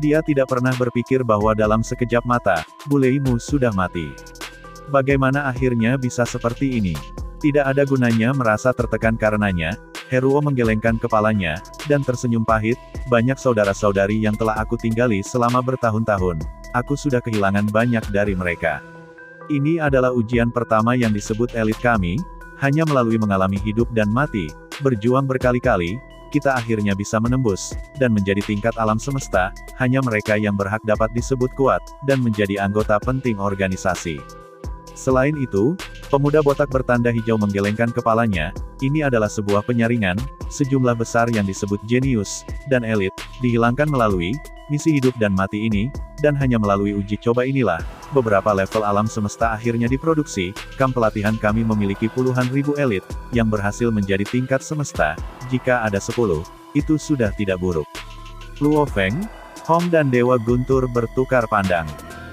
Dia tidak pernah berpikir bahwa dalam sekejap mata, Buleimu sudah mati. Bagaimana akhirnya bisa seperti ini? Tidak ada gunanya merasa tertekan karenanya, Heruo menggelengkan kepalanya, dan tersenyum pahit, banyak saudara-saudari yang telah aku tinggali selama bertahun-tahun. Aku sudah kehilangan banyak dari mereka. Ini adalah ujian pertama yang disebut elit kami, hanya melalui mengalami hidup dan mati, berjuang berkali-kali, kita akhirnya bisa menembus, dan menjadi tingkat alam semesta, hanya mereka yang berhak dapat disebut kuat, dan menjadi anggota penting organisasi. Selain itu, pemuda botak bertanda hijau menggelengkan kepalanya, ini adalah sebuah penyaringan, sejumlah besar yang disebut jenius, dan elit, dihilangkan melalui, misi hidup dan mati ini, dan hanya melalui uji coba inilah, beberapa level alam semesta akhirnya diproduksi, kamp pelatihan kami memiliki puluhan ribu elit, yang berhasil menjadi tingkat semesta, jika ada 10, itu sudah tidak buruk. Luo Feng, Hong dan Dewa Guntur bertukar pandang.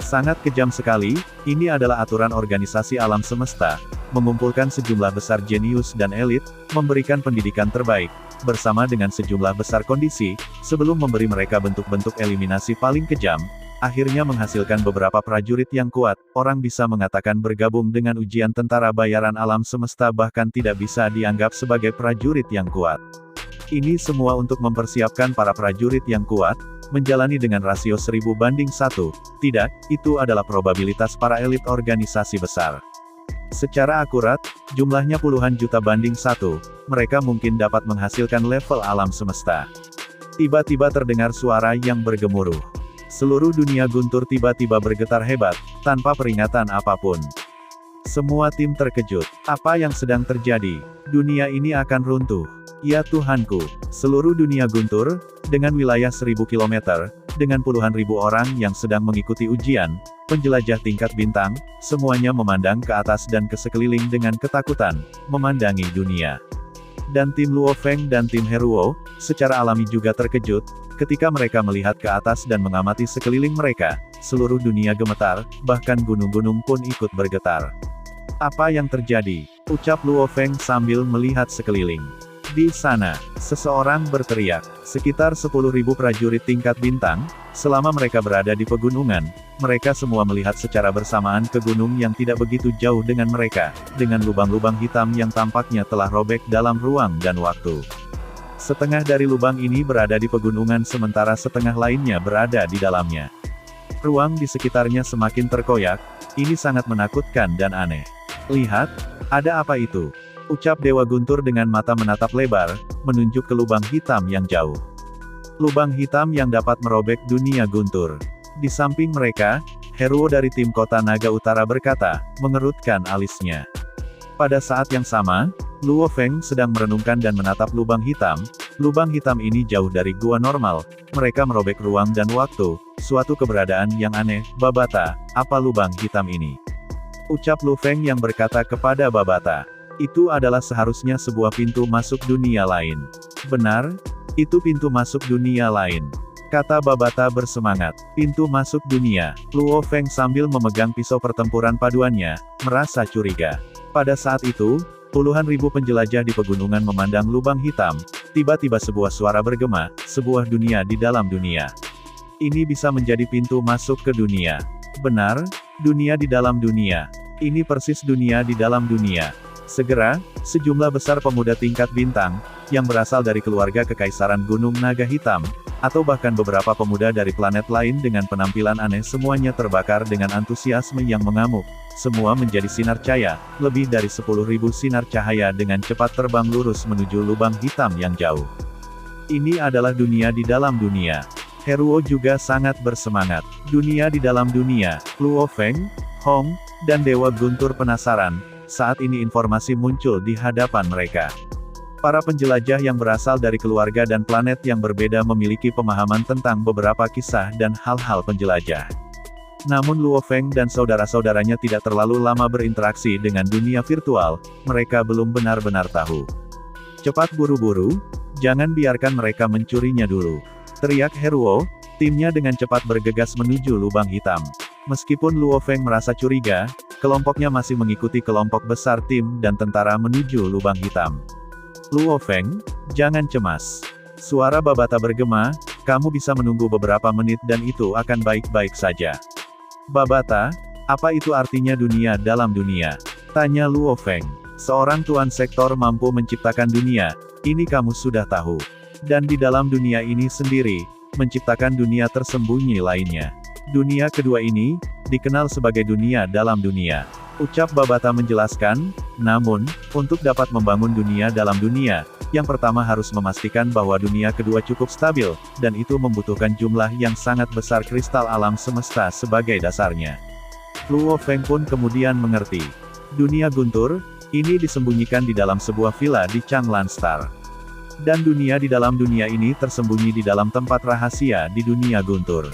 Sangat kejam sekali, ini adalah aturan organisasi alam semesta, mengumpulkan sejumlah besar jenius dan elit, memberikan pendidikan terbaik, bersama dengan sejumlah besar kondisi, sebelum memberi mereka bentuk-bentuk eliminasi paling kejam, akhirnya menghasilkan beberapa prajurit yang kuat, orang bisa mengatakan bergabung dengan ujian tentara bayaran alam semesta bahkan tidak bisa dianggap sebagai prajurit yang kuat. Ini semua untuk mempersiapkan para prajurit yang kuat, menjalani dengan rasio 1000/1, tidak, itu adalah probabilitas para elit organisasi besar. Secara akurat, jumlahnya puluhan juta banding 1, mereka mungkin dapat menghasilkan level alam semesta. Tiba-tiba terdengar suara yang bergemuruh. Seluruh dunia Guntur tiba-tiba bergetar hebat, tanpa peringatan apapun. Semua tim terkejut. Apa yang sedang terjadi? Dunia ini akan runtuh. Ya Tuhanku, seluruh dunia Guntur, dengan wilayah 1000 km, dengan puluhan ribu orang yang sedang mengikuti ujian, penjelajah tingkat bintang, semuanya memandang ke atas dan ke sekeliling dengan ketakutan, memandangi dunia. Dan tim Luo Feng dan tim Heruo, secara alami juga terkejut, ketika mereka melihat ke atas dan mengamati sekeliling mereka, seluruh dunia gemetar, bahkan gunung-gunung pun ikut bergetar. Apa yang terjadi? Ucap Luo Feng sambil melihat sekeliling. Di sana, seseorang berteriak, sekitar 10.000 prajurit tingkat bintang, selama mereka berada di pegunungan, mereka semua melihat secara bersamaan ke gunung yang tidak begitu jauh dengan mereka, dengan lubang-lubang hitam yang tampaknya telah robek dalam ruang dan waktu. Setengah dari lubang ini berada di pegunungan sementara setengah lainnya berada di dalamnya. Ruang di sekitarnya semakin terkoyak, ini sangat menakutkan dan aneh. Lihat, ada apa itu? Ucap Dewa Guntur dengan mata menatap lebar, menunjuk ke lubang hitam yang jauh. Lubang hitam yang dapat merobek dunia Guntur. Di samping mereka, Heruo dari tim kota Naga Utara berkata, mengerutkan alisnya. Pada saat yang sama, Luo Feng sedang merenungkan dan menatap lubang hitam. Lubang hitam ini jauh dari gua normal, mereka merobek ruang dan waktu, suatu keberadaan yang aneh. Babata, apa lubang hitam ini? Ucap Lu Feng yang berkata kepada Babata. Itu adalah seharusnya sebuah pintu masuk dunia lain. Benar, itu pintu masuk dunia lain. Kata Babata bersemangat. Pintu masuk dunia. Luo Feng sambil memegang pisau pertempuran paduannya, merasa curiga. Pada saat itu, puluhan ribu penjelajah di pegunungan memandang lubang hitam. Tiba-tiba sebuah suara bergema, sebuah dunia di dalam dunia. Ini bisa menjadi pintu masuk ke dunia. Benar, dunia di dalam dunia. Ini persis dunia di dalam dunia. Segera, sejumlah besar pemuda tingkat bintang, yang berasal dari keluarga Kekaisaran Gunung Naga Hitam, atau bahkan beberapa pemuda dari planet lain dengan penampilan aneh, semuanya terbakar dengan antusiasme yang mengamuk. Semua menjadi sinar cahaya, lebih dari 10.000 sinar cahaya dengan cepat terbang lurus menuju lubang hitam yang jauh. Ini adalah dunia di dalam dunia. Heruo juga sangat bersemangat. Dunia di dalam dunia. Luo Feng, Hong, dan Dewa Guntur penasaran. Saat ini informasi muncul di hadapan mereka. Para penjelajah yang berasal dari keluarga dan planet yang berbeda memiliki pemahaman tentang beberapa kisah dan hal-hal penjelajah. Namun Luo Feng dan saudara-saudaranya tidak terlalu lama berinteraksi dengan dunia virtual, mereka belum benar-benar tahu. Cepat buru-buru, jangan biarkan mereka mencurinya dulu. Teriak Heruo, timnya dengan cepat bergegas menuju lubang hitam. Meskipun Luo Feng merasa curiga, kelompoknya masih mengikuti kelompok besar tim dan tentara menuju lubang hitam. Luo Feng, jangan cemas. Suara Babata bergema, kamu bisa menunggu beberapa menit dan itu akan baik-baik saja. Babata, apa itu artinya dunia dalam dunia? Tanya Luo Feng. Seorang tuan sektor mampu menciptakan dunia, ini kamu sudah tahu. Dan di dalam dunia ini sendiri, menciptakan dunia tersembunyi lainnya. Dunia kedua ini, dikenal sebagai dunia dalam dunia. Ucap Babata menjelaskan, namun, untuk dapat membangun dunia dalam dunia, yang pertama harus memastikan bahwa dunia kedua cukup stabil, dan itu membutuhkan jumlah yang sangat besar kristal alam semesta sebagai dasarnya. Luo Feng pun kemudian mengerti. Dunia Guntur, ini disembunyikan di dalam sebuah villa di Changlan Star. Dan dunia di dalam dunia ini tersembunyi di dalam tempat rahasia di dunia Guntur.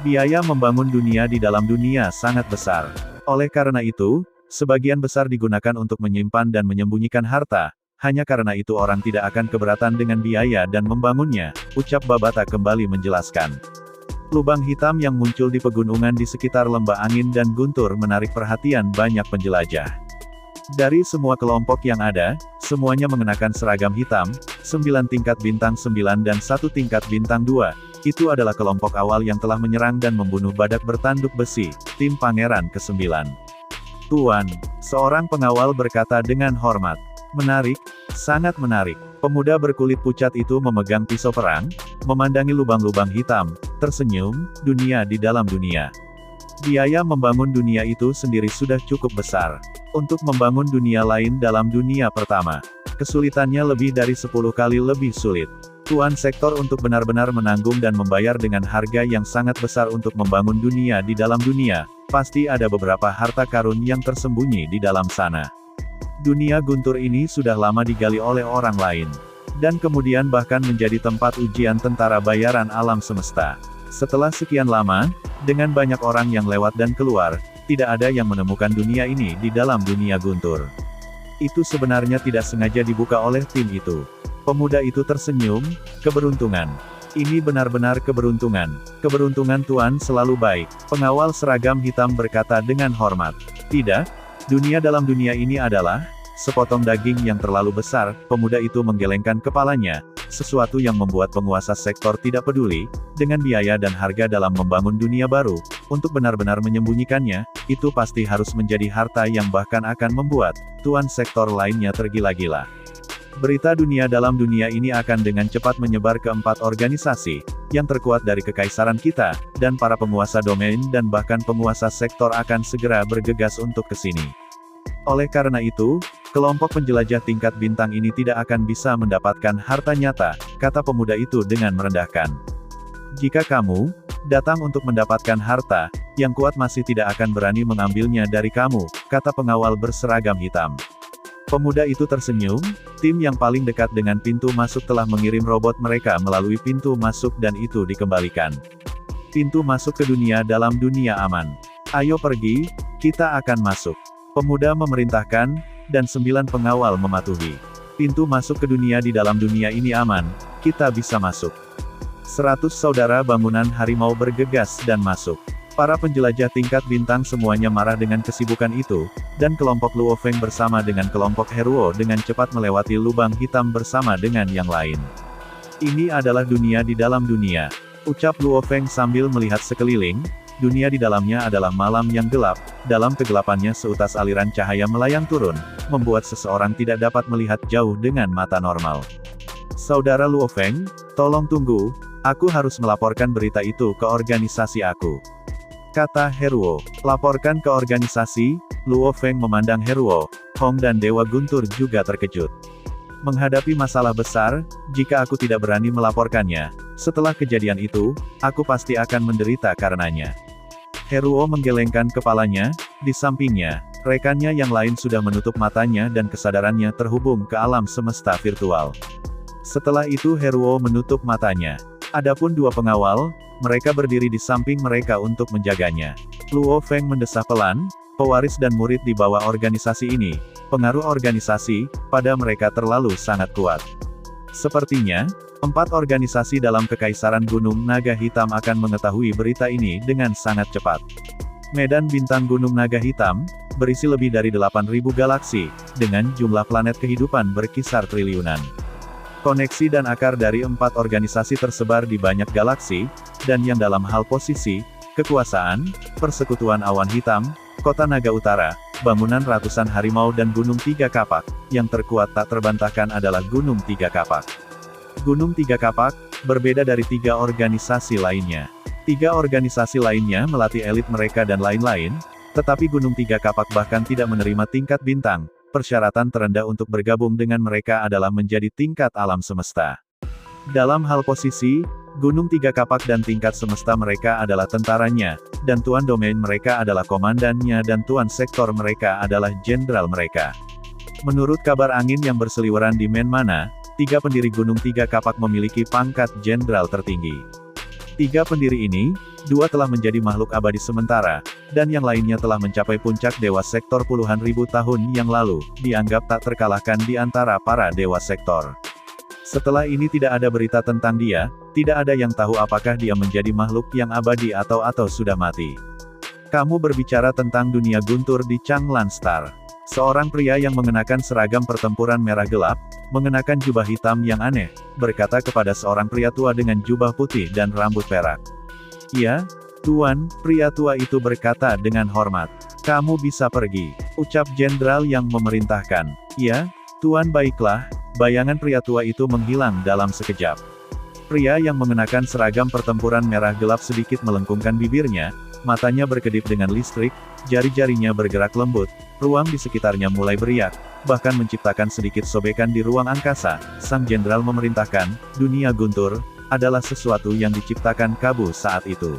Biaya membangun dunia di dalam dunia sangat besar. Oleh karena itu, sebagian besar digunakan untuk menyimpan dan menyembunyikan harta, hanya karena itu orang tidak akan keberatan dengan biaya dan membangunnya, ucap Babata kembali menjelaskan. Lubang hitam yang muncul di pegunungan di sekitar lembah angin dan Guntur menarik perhatian banyak penjelajah. Dari semua kelompok yang ada, semuanya mengenakan seragam hitam, 9 tingkat bintang 9 dan 1 tingkat bintang 2. Itu adalah kelompok awal yang telah menyerang dan membunuh badak bertanduk besi, tim Pangeran ke-9. Tuan, seorang pengawal berkata dengan hormat. Menarik, sangat menarik. Pemuda berkulit pucat itu memegang pisau perang, memandangi lubang-lubang hitam, tersenyum, dunia di dalam dunia. Biaya membangun dunia itu sendiri sudah cukup besar. Untuk membangun dunia lain dalam dunia pertama, kesulitannya lebih dari 10 kali lebih sulit. Tuan sektor untuk benar-benar menanggung dan membayar dengan harga yang sangat besar untuk membangun dunia di dalam dunia, pasti ada beberapa harta karun yang tersembunyi di dalam sana. Dunia Guntur ini sudah lama digali oleh orang lain. Dan kemudian bahkan menjadi tempat ujian tentara bayaran alam semesta. Setelah sekian lama, dengan banyak orang yang lewat dan keluar, tidak ada yang menemukan dunia ini di dalam dunia Guntur. Itu sebenarnya tidak sengaja dibuka oleh tim itu. Pemuda itu tersenyum, keberuntungan. Ini benar-benar keberuntungan. Keberuntungan Tuan selalu baik. Pengawal seragam hitam berkata dengan hormat. Tidak, dunia dalam dunia ini adalah sepotong daging yang terlalu besar. Pemuda itu menggelengkan kepalanya, sesuatu yang membuat penguasa sektor tidak peduli dengan biaya dan harga dalam membangun dunia baru. Untuk benar-benar menyembunyikannya, itu pasti harus menjadi harta yang bahkan akan membuat tuan sektor lainnya tergila-gila. Berita dunia dalam dunia ini akan dengan cepat menyebar ke 4 organisasi yang terkuat dari kekaisaran kita, dan para penguasa domain dan bahkan penguasa sektor akan segera bergegas untuk ke sini. Oleh karena itu, kelompok penjelajah tingkat bintang ini tidak akan bisa mendapatkan harta nyata, kata pemuda itu dengan merendahkan. Jika kamu datang untuk mendapatkan harta, yang kuat masih tidak akan berani mengambilnya dari kamu, kata pengawal berseragam hitam. Pemuda itu tersenyum, tim yang paling dekat dengan pintu masuk telah mengirim robot mereka melalui pintu masuk dan itu dikembalikan. Pintu masuk ke dunia dalam dunia aman. Ayo pergi, kita akan masuk. Pemuda memerintahkan, dan 9 pengawal mematuhi. Pintu masuk ke dunia di dalam dunia ini aman, kita bisa masuk. 100 saudara bangunan harimau bergegas dan masuk. Para penjelajah tingkat bintang semuanya marah dengan kesibukan itu, dan kelompok Luo Feng bersama dengan kelompok Heruo dengan cepat melewati lubang hitam bersama dengan yang lain. Ini adalah dunia di dalam dunia, ucap Luo Feng sambil melihat sekeliling. Dunia di dalamnya adalah malam yang gelap, dalam kegelapannya seutas aliran cahaya melayang turun, membuat seseorang tidak dapat melihat jauh dengan mata normal. Saudara Luo Feng, tolong tunggu, aku harus melaporkan berita itu ke organisasi aku. Kata Heruo. Laporkan ke organisasi. Luo Feng memandang Heruo, Hong dan Dewa Guntur juga terkejut. Menghadapi masalah besar, jika aku tidak berani melaporkannya, setelah kejadian itu, aku pasti akan menderita karenanya. Heruo menggelengkan kepalanya, di sampingnya, rekannya yang lain sudah menutup matanya dan kesadarannya terhubung ke alam semesta virtual. Setelah itu Heruo menutup matanya. Adapun dua pengawal, mereka berdiri di samping mereka untuk menjaganya. Luo Feng mendesah pelan, pewaris dan murid di bawah organisasi ini, pengaruh organisasi, pada mereka terlalu sangat kuat. Sepertinya, 4 organisasi dalam Kekaisaran Gunung Naga Hitam akan mengetahui berita ini dengan sangat cepat. Medan bintang Gunung Naga Hitam, berisi lebih dari 8.000 galaksi, dengan jumlah planet kehidupan berkisar triliunan. Koneksi dan akar dari 4 organisasi tersebar di banyak galaksi, dan yang dalam hal posisi, kekuasaan, persekutuan awan hitam, kota naga utara, bangunan ratusan harimau dan Gunung Tiga Kapak, yang terkuat tak terbantahkan adalah Gunung Tiga Kapak. Gunung Tiga Kapak, berbeda dari 3 organisasi lainnya. 3 organisasi lainnya melatih elit mereka dan lain-lain, tetapi Gunung Tiga Kapak bahkan tidak menerima tingkat bintang. Persyaratan terendah untuk bergabung dengan mereka adalah menjadi tingkat alam semesta. Dalam hal posisi, Gunung Tiga Kapak dan tingkat semesta mereka adalah tentaranya, dan tuan domain mereka adalah komandannya dan tuan sektor mereka adalah jenderal mereka. Menurut kabar angin yang berseliweran di Menmana, 3 pendiri Gunung Tiga Kapak memiliki pangkat jenderal tertinggi. 3 pendiri ini, 2 telah menjadi makhluk abadi sementara, dan yang lainnya telah mencapai puncak dewa sektor puluhan ribu tahun yang lalu, dianggap tak terkalahkan di antara para dewa sektor. Setelah ini tidak ada berita tentang dia, tidak ada yang tahu apakah dia menjadi makhluk yang abadi atau sudah mati. Kamu berbicara tentang dunia guntur di Changlan Star. Seorang pria yang mengenakan seragam pertempuran merah gelap, mengenakan jubah hitam yang aneh, berkata kepada seorang pria tua dengan jubah putih dan rambut perak. "Ya, Tuan," pria tua itu berkata dengan hormat. "Kamu bisa pergi," ucap jenderal yang memerintahkan. "Ya, Tuan, baiklah." Bayangan pria tua itu menghilang dalam sekejap. Pria yang mengenakan seragam pertempuran merah gelap sedikit melengkungkan bibirnya, matanya berkedip dengan listrik, jari-jarinya bergerak lembut, ruang di sekitarnya mulai beriak, bahkan menciptakan sedikit sobekan di ruang angkasa. Sang jenderal memerintahkan, dunia guntur, adalah sesuatu yang diciptakan Kabu saat itu.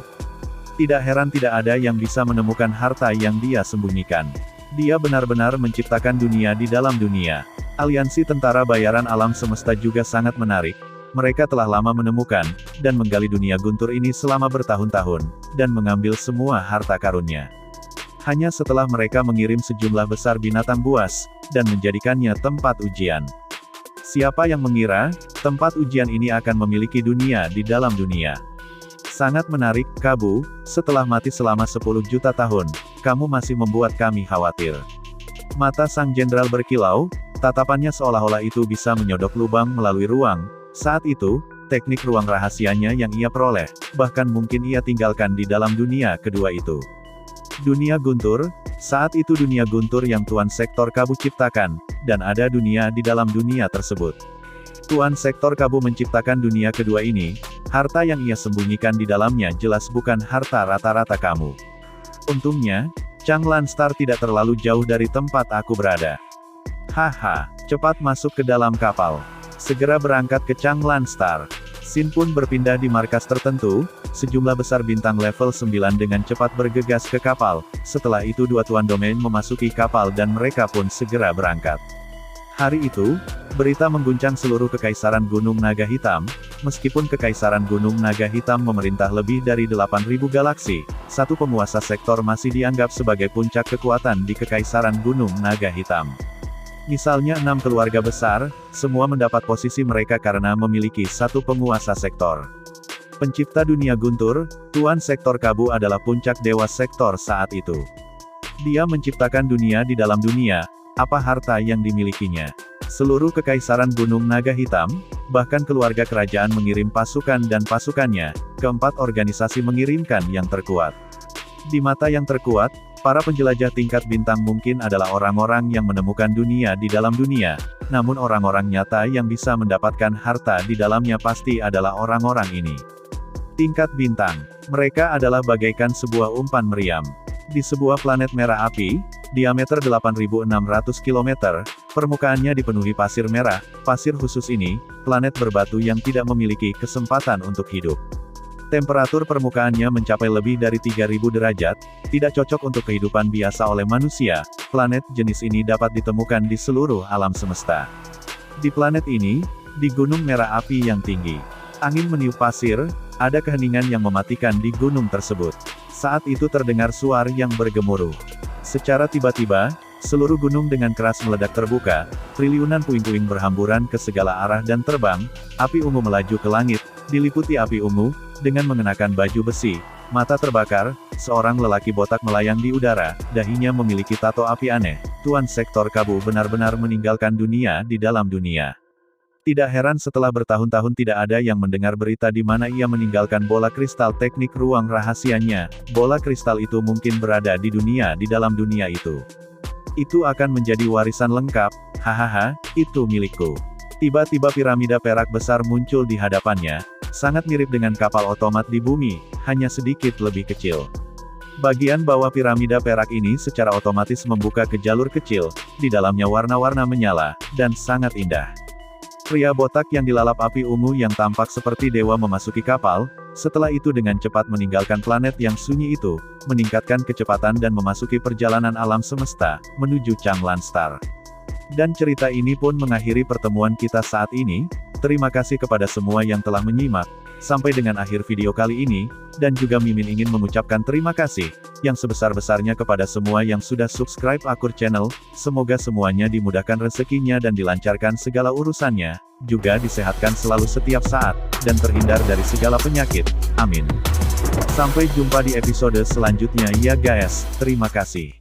Tidak heran tidak ada yang bisa menemukan harta yang dia sembunyikan. Dia benar-benar menciptakan dunia di dalam dunia. Aliansi tentara bayaran alam semesta juga sangat menarik. Mereka telah lama menemukan, dan menggali dunia guntur ini selama bertahun-tahun, dan mengambil semua harta karunnya. Hanya setelah mereka mengirim sejumlah besar binatang buas, dan menjadikannya tempat ujian. Siapa yang mengira, tempat ujian ini akan memiliki dunia di dalam dunia? Sangat menarik, Kabu, setelah mati selama 10 juta tahun, kamu masih membuat kami khawatir. Mata sang jenderal berkilau, tatapannya seolah-olah itu bisa menyodok lubang melalui ruang. Saat itu, teknik ruang rahasianya yang ia peroleh, bahkan mungkin ia tinggalkan di dalam dunia kedua itu. Dunia guntur, saat itu dunia guntur yang Tuan Sektor Kabu ciptakan, dan ada dunia di dalam dunia tersebut. Tuan Sektor Kabu menciptakan dunia kedua ini, harta yang ia sembunyikan di dalamnya jelas bukan harta rata-rata kamu. Untungnya, Changlan Star tidak terlalu jauh dari tempat aku berada. Haha, cepat masuk ke dalam kapal. Segera berangkat ke Changlan Star. Sin pun berpindah di markas tertentu, sejumlah besar bintang level 9 dengan cepat bergegas ke kapal. Setelah itu dua tuan domain memasuki kapal dan mereka pun segera berangkat. Hari itu, berita mengguncang seluruh Kekaisaran Gunung Naga Hitam. Meskipun Kekaisaran Gunung Naga Hitam memerintah lebih dari 8.000 galaksi, satu penguasa sektor masih dianggap sebagai puncak kekuatan di Kekaisaran Gunung Naga Hitam. Misalnya 6 keluarga besar, semua mendapat posisi mereka karena memiliki satu penguasa sektor. Pencipta dunia guntur, Tuan Sektor Kabu adalah puncak dewa sektor saat itu. Dia menciptakan dunia di dalam dunia, apa harta yang dimilikinya. Seluruh Kekaisaran Gunung Naga Hitam, bahkan keluarga kerajaan mengirim pasukan dan pasukannya, keempat organisasi mengirimkan yang terkuat. Di mata yang terkuat, Para penjelajah tingkat bintang mungkin adalah orang-orang yang menemukan dunia di dalam dunia, namun orang-orang nyata yang bisa mendapatkan harta di dalamnya pasti adalah orang-orang ini. Tingkat bintang. Mereka adalah bagaikan sebuah umpan meriam. Di sebuah planet merah api, diameter 8.600 km, permukaannya dipenuhi pasir merah. Pasir khusus ini, planet berbatu yang tidak memiliki kesempatan untuk hidup. Temperatur permukaannya mencapai lebih dari 3000 derajat, tidak cocok untuk kehidupan biasa oleh manusia. Planet jenis ini dapat ditemukan di seluruh alam semesta. Di planet ini, di gunung merah api yang tinggi, angin meniup pasir, ada keheningan yang mematikan di gunung tersebut. Saat itu terdengar suara yang bergemuruh. Secara tiba-tiba, seluruh gunung dengan keras meledak terbuka, triliunan puing-puing berhamburan ke segala arah dan terbang, api ungu melaju ke langit, diliputi api ungu, dengan mengenakan baju besi, mata terbakar, seorang lelaki botak melayang di udara, dahinya memiliki tato api aneh. Tuan Sektor Kabu benar-benar meninggalkan dunia di dalam dunia. Tidak heran setelah bertahun-tahun tidak ada yang mendengar berita di mana ia meninggalkan bola kristal teknik ruang rahasianya. Bola kristal itu mungkin berada di dunia di dalam dunia itu. Itu akan menjadi warisan lengkap, hahaha, itu milikku. Tiba-tiba piramida perak besar muncul di hadapannya, sangat mirip dengan kapal otomat di bumi, hanya sedikit lebih kecil. Bagian bawah piramida perak ini secara otomatis membuka ke jalur kecil, di dalamnya warna-warna menyala, dan sangat indah. Pria botak yang dilalap api ungu yang tampak seperti dewa memasuki kapal, setelah itu dengan cepat meninggalkan planet yang sunyi itu, meningkatkan kecepatan dan memasuki perjalanan alam semesta, menuju Changlan Star. Dan cerita ini pun mengakhiri pertemuan kita saat ini. Terima kasih kepada semua yang telah menyimak, sampai dengan akhir video kali ini, dan juga Mimin ingin mengucapkan terima kasih, yang sebesar-besarnya kepada semua yang sudah subscribe Akur Channel, semoga semuanya dimudahkan rezekinya dan dilancarkan segala urusannya, juga disehatkan selalu setiap saat, dan terhindar dari segala penyakit, amin. Sampai jumpa di episode selanjutnya ya guys, terima kasih.